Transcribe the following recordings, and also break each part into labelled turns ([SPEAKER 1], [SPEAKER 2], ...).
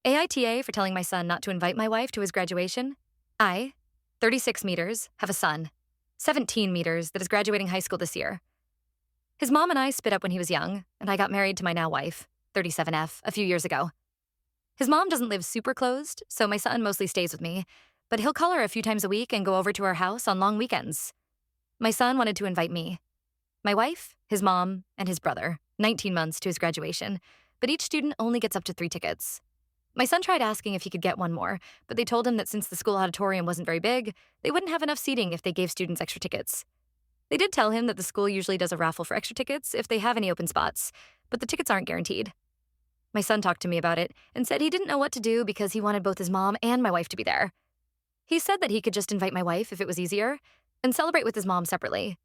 [SPEAKER 1] AITA for telling my son not to invite my wife to his graduation. I, 36 meters, have a son, 17 meters, that is graduating high school this year. His mom and I split up when he was young, and I got married to my now wife, 37F, a few years ago. His mom doesn't live super closed, so my son mostly stays with me, but he'll call her a few times a week and go over to our house on long weekends. My son wanted to invite me, my wife, his mom, and his brother, 19 months to his graduation, but each student only gets up to 3 tickets. My son tried asking if he could get one more, but they told him that since the school auditorium wasn't very big, they wouldn't have enough seating if they gave students extra tickets. They did tell him that the school usually does a raffle for extra tickets if they have any open spots, but the tickets aren't guaranteed. My son talked to me about it and said he didn't know what to do because he wanted both his mom and my wife to be there. He said that he could just invite my wife if it was easier and celebrate with his mom separately.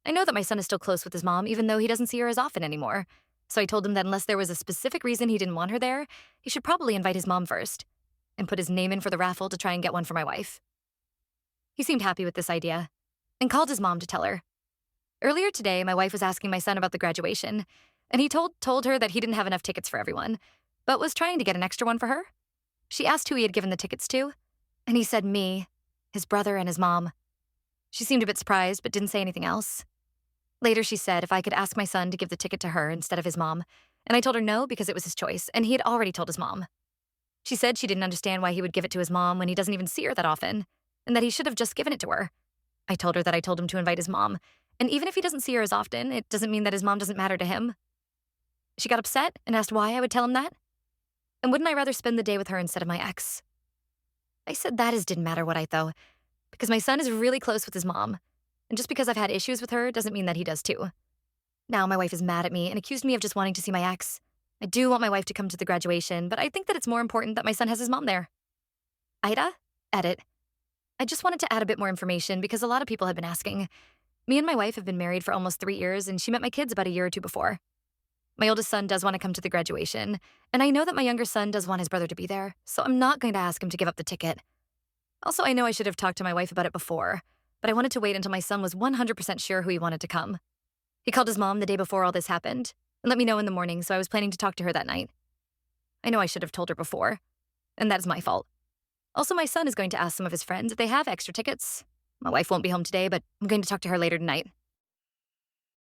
[SPEAKER 1] I know that my son is still close with his mom even though he doesn't see her as often anymore. So I told him that unless there was a specific reason he didn't want her there, he should probably invite his mom first and put his name in for the raffle to try and get one for my wife. He seemed happy with this idea and called his mom to tell her. Earlier today, my wife was asking my son about the graduation, and he told her that he didn't have enough tickets for everyone, but was trying to get an extra one for her. She asked who he had given the tickets to, and he said me, his brother, and his mom. She seemed a bit surprised, but didn't say anything else. Later, she said if I could ask my son to give the ticket to her instead of his mom, and I told her no because it was his choice, and he had already told his mom. She said she didn't understand why he would give it to his mom when he doesn't even see her that often, and that he should have just given it to her. I told her that I told him to invite his mom, and even if he doesn't see her as often, it doesn't mean that his mom doesn't matter to him. She got upset and asked why I would tell him that, and wouldn't I rather spend the day with her instead of my ex? I said that didn't matter what I thought, because my son is really close with his mom, and just because I've had issues with her doesn't mean that he does too. Now my wife is mad at me and accused me of just wanting to see my ex. I do want my wife to come to the graduation, but I think that it's more important that my son has his mom there. AITA? Edit. I just wanted to add a bit more information because a lot of people have been asking. Me and my wife have been married for almost 3 years, and she met my kids about a year or two before. My oldest son does want to come to the graduation, and I know that my younger son does want his brother to be there, so I'm not going to ask him to give up the ticket. Also, I know I should have talked to my wife about it before, but I wanted to wait until my son was 100% sure who he wanted to come. He called his mom the day before all this happened and let me know in the morning, so I was planning to talk to her that night. I know I should have told her before, and that is my fault. Also, my son is going to ask some of his friends if they have extra tickets. My wife won't be home today, but I'm going to talk to her later tonight.